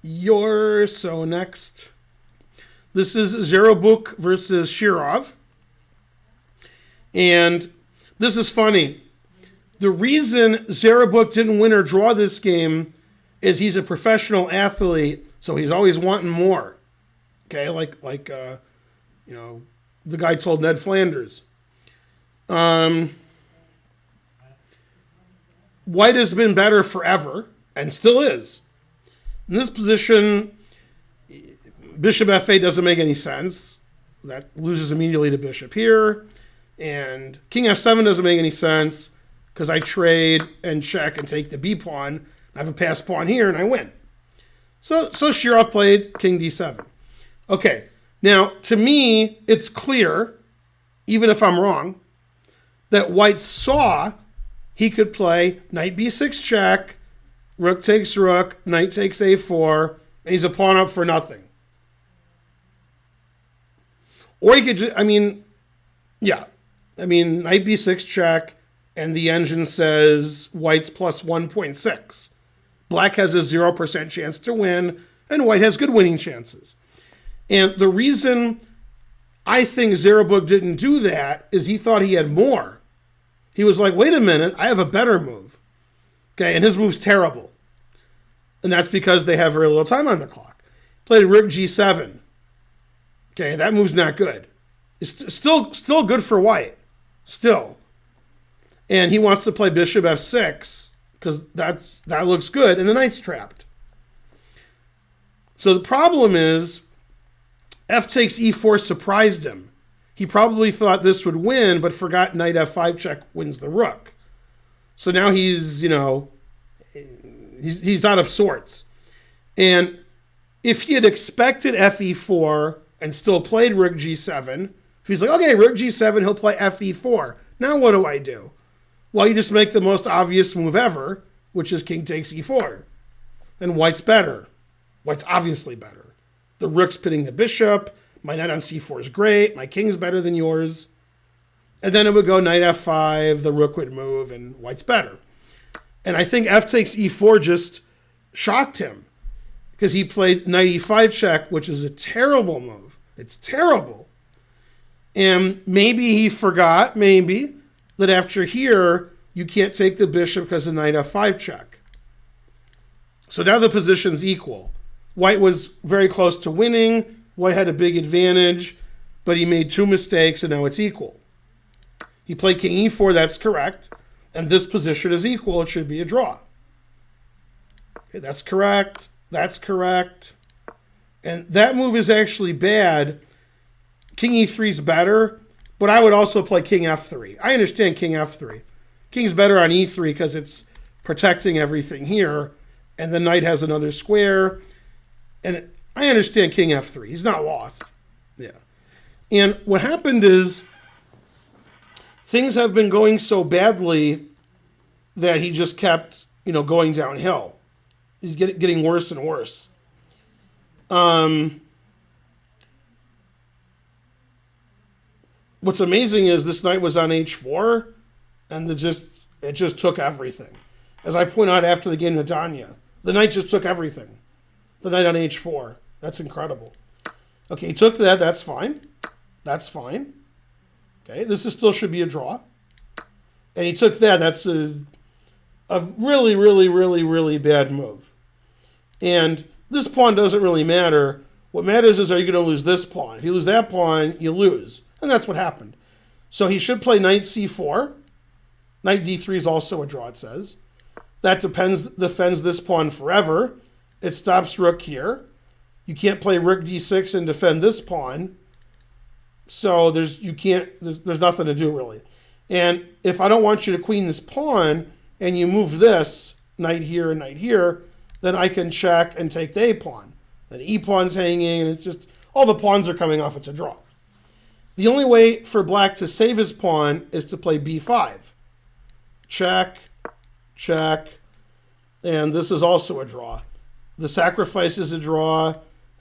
So next. This is Zherebukh versus Shirov. And this is funny. The reason Zherebukh didn't win or draw this game is he's a professional athlete, so he's always wanting more. Okay, like the guy told Ned Flanders. White has been better forever, and still is. In this position, bishop f8 doesn't make any sense. That loses immediately to bishop here. And king f7 doesn't make any sense because I trade and check and take the b pawn. I have a passed pawn here, and I win. So Shirov played king d7. Okay, now, to me, it's clear, even if I'm wrong, that White saw he could play knight b6 check, rook takes rook, knight takes a4, and he's a pawn up for nothing. Or he could just, knight b6 check, and the engine says White's plus 1.6. Black has a 0% chance to win, and White has good winning chances. And the reason I think Zherebukh didn't do that is he thought he had more. He was like, wait a minute, I have a better move. Okay, and his move's terrible. And that's because they have very little time on the clock. Played rook g7. Okay, that move's not good. It's still good for White. Still. And he wants to play bishop f6 because that looks good, and the knight's trapped. So the problem is f takes e4 surprised him. He probably thought this would win, but forgot knight f5 check wins the rook. So now he's out of sorts. And if he had expected fe4 and still played rook g7, if he's like, okay, rook g7, he'll play fe4. Now what do I do? Well, you just make the most obvious move ever, which is king takes e4. And White's better. White's obviously better. The rook's pitting the bishop. My knight on c4 is great. My king's better than yours. And then it would go knight f5. The rook would move, and White's better. And I think f takes e4 just shocked him because he played knight e5 check, which is a terrible move. It's terrible. And maybe he forgot, that after here, you can't take the bishop because of knight f5 check. So now the position's equal. White was very close to winning. White had a big advantage, but he made two mistakes, and now it's equal. He played king e4, that's correct. And this position is equal. It should be a draw. Okay, that's correct. That's correct. And that move is actually bad. King e3 is better, but I would also play king f3. I understand king f3. King's better on e3 because it's protecting everything here, and the knight has another square. And I understand king f3. He's not lost. Yeah. And what happened is things have been going so badly that he just kept, going downhill. He's getting worse and worse. What's amazing is this knight was on h4, and it just took everything. As I point out after the game with Danya, the knight just took everything. The knight on h4. That's incredible. Okay, he took that. That's fine. That's fine. Okay, this still should be a draw. And he took that. That's a really, really, really, really bad move. And this pawn doesn't really matter. What matters is, are you going to lose this pawn? If you lose that pawn, you lose. And that's what happened. So he should play knight c4. Knight d3 is also a draw, it says. That defends this pawn forever. It stops rook here. You can't play rook d6 and defend this pawn. So there's nothing to do, really. And if I don't want you to queen this pawn, and you move this, knight here and knight here, then I can check and take the a pawn. Then the e pawn's hanging, and it's just, all the pawns are coming off. It's a draw. The only way for black to save his pawn is to play b5. Check, check, and this is also a draw. The sacrifice is a draw,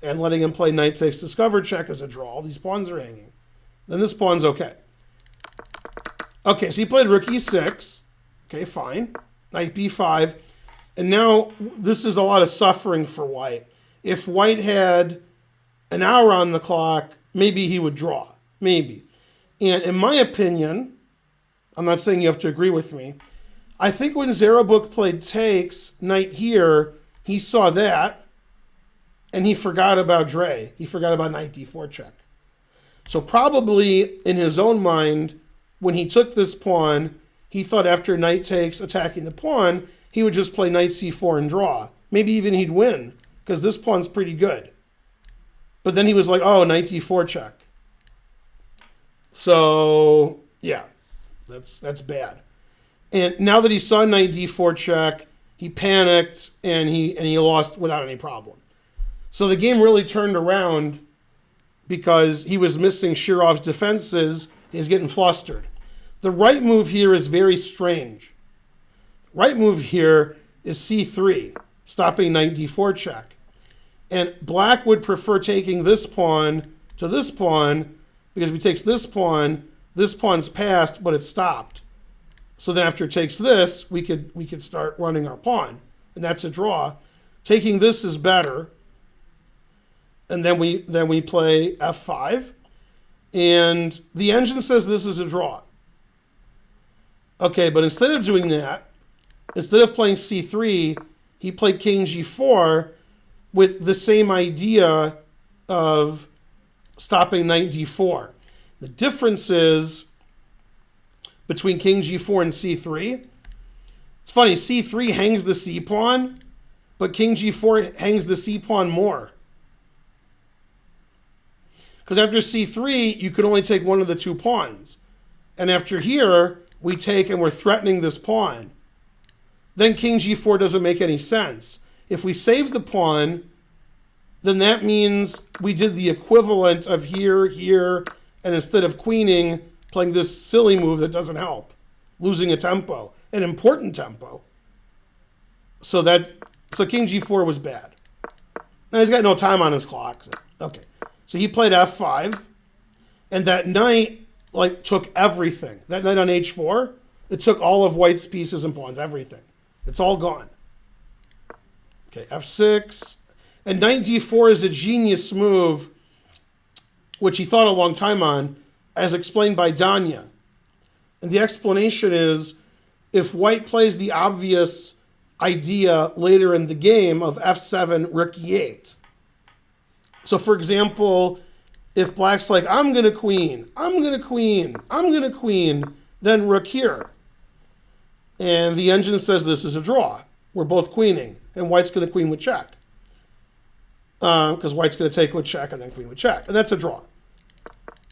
and letting him play knight takes discovered check is a draw. All these pawns are hanging. Then this pawn's okay. Okay, so he played rook e6. Okay, fine. Knight b5. And now this is a lot of suffering for White. If white had an hour on the clock, maybe he would draw. Maybe. And in my opinion, I'm not saying you have to agree with me, I think when Zherebukh played takes, knight here, he saw that, and he forgot about Dre. He forgot about knight d4 check. So probably in his own mind, when he took this pawn, he thought after knight takes, attacking the pawn, he would just play knight c4 and draw. Maybe even he'd win, because this pawn's pretty good. But then he was like, oh, knight d4 check. So, yeah, that's bad. And now that he saw knight d4 check, he panicked and he lost without any problem. So the game really turned around because he was missing Shirov's defenses. He's getting flustered. The right move here is very strange. Right move here is c3, stopping knight d4 check. And black would prefer taking this pawn to this pawn, because if he takes this pawn's passed, but it's stopped. So then after it takes this, we could start running our pawn, and that's a draw. Taking this is better. And then we play f5, and the engine says this is a draw. Okay, but instead of doing that, instead of playing c3, he played king g4 with the same idea of stopping knight d4. The difference is between king g4 and c3. It's funny, c3 hangs the c pawn, but king g4 hangs the c pawn more. Because after c3, you could only take one of the two pawns. And after here, we take and we're threatening this pawn. Then king g4 doesn't make any sense. If we save the pawn, then that means we did the equivalent of here, here, and instead of queening, playing this silly move that doesn't help, losing a tempo, an important tempo. So king g4 was bad. Now he's got no time on his clock. Okay. So he played f5, and that knight took everything. That knight on h4, it took all of white's pieces and pawns, everything. It's all gone. Okay, f6. And knight d4 is a genius move, which he thought a long time on, as explained by Danya. And the explanation is, if white plays the obvious idea later in the game of f7, rook e8. So, for example, if black's like, I'm going to queen, I'm going to queen, I'm going to queen, then rook here. And the engine says this is a draw. We're both queening, and white's going to queen with check. Because white's going to take with check and then queen with check. And that's a draw.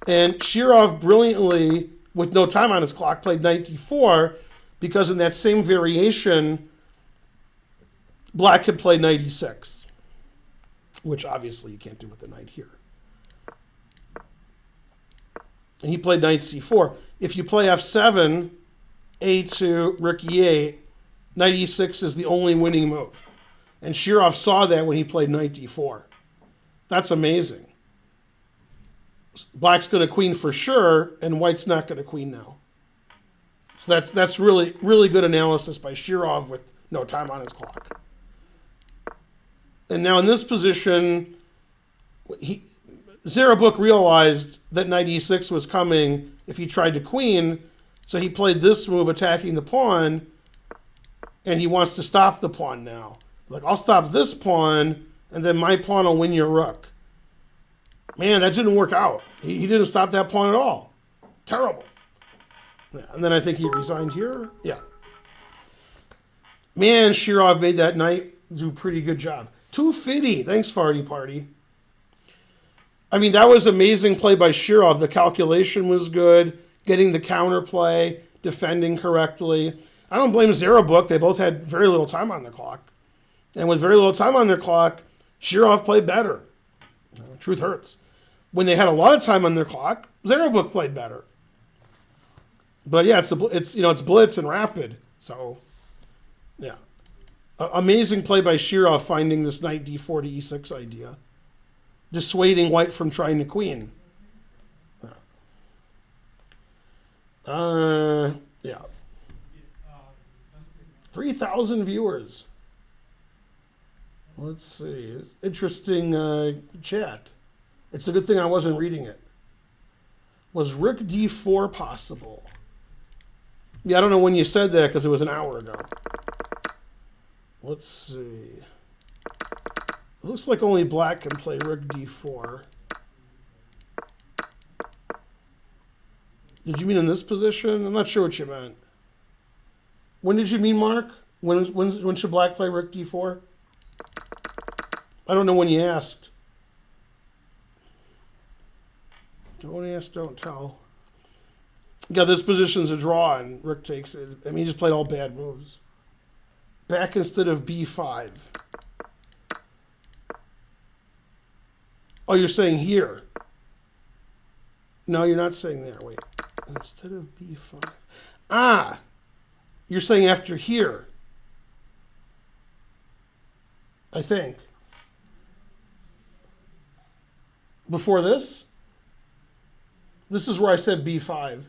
And Shirov brilliantly, with no time on his clock, played knight d4, because in that same variation, black could play knight e6. Which obviously you can't do with the knight here. And he played knight c4. If you play f7, a2, rook e8, knight e6 is the only winning move. And Shirov saw that when he played knight d4. That's amazing. Black's going to queen for sure, and white's not going to queen now. So that's really, really good analysis by Shirov with no time on his clock. And now in this position, Zherebukh realized that knight e6 was coming if he tried to queen, so he played this move attacking the pawn, and he wants to stop the pawn now. Like, I'll stop this pawn, and then my pawn will win your rook. Man, that didn't work out. He didn't stop that pawn at all. Terrible. Yeah, and then I think he resigned here. Yeah. Man, Shirov made that knight do a pretty good job. 250. Thanks, Farty Party. I mean, that was amazing play by Shirov. The calculation was good. Getting the counterplay, defending correctly. I don't blame Zherebukh. They both had very little time on their clock. And with very little time on their clock, Shirov played better. Truth hurts. When they had a lot of time on their clock, Zherebukh played better. But yeah, it's blitz and rapid. So, yeah. Amazing play by Shirov finding this knight d4 to e6 idea. Dissuading white from trying to queen. Yeah. 3,000 viewers. Let's see. Interesting chat. It's a good thing I wasn't reading it. Was rook d4 possible? Yeah, I don't know when you said that because it was an hour ago. Let's see. It looks like only black can play rook d4. Did you mean in this position? I'm not sure what you meant. When did you mean, Mark? When should black play rook d4? I don't know when you asked. Don't ask, don't tell. Yeah, this position's a draw, and rook takes it. I mean, he just played all bad moves. Back instead of b5. Oh, you're saying here. No, you're not saying there. Wait. Instead of b5. Ah! You're saying after here. I think. Before this? This is where I said b5.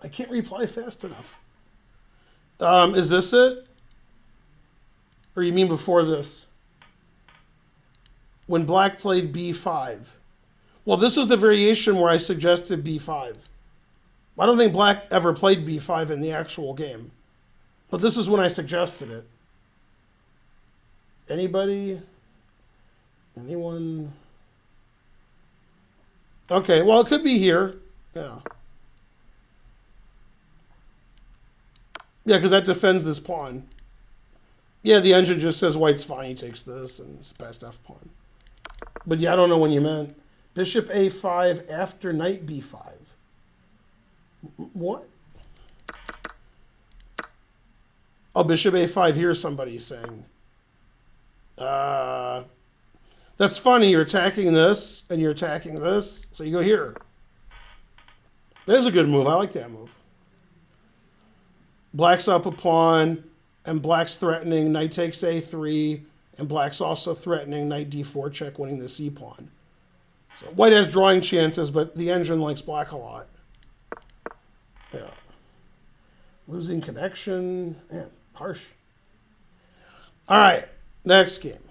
I can't reply fast enough. Is this it? Or you mean before this? When black played b5. Well, this was the variation where I suggested b5. I don't think black ever played b5 in the actual game. But this is when I suggested it. Anybody? Anyone? Okay, well, it could be here. Yeah. Yeah, because that defends this pawn. Yeah, the engine just says white's fine. He takes this and it's past f pawn. But yeah, I don't know when you meant. Bishop a5 after knight b5. What? Oh, bishop a5 here, somebody's saying. That's funny. You're attacking this and you're attacking this. So you go here. There's a good move. I like that move. Black's up a pawn, and black's threatening knight takes a3, and black's also threatening knight d4 check, winning the c pawn. So white has drawing chances, but the engine likes black a lot. Yeah. Losing connection. Man, harsh. All right, next game.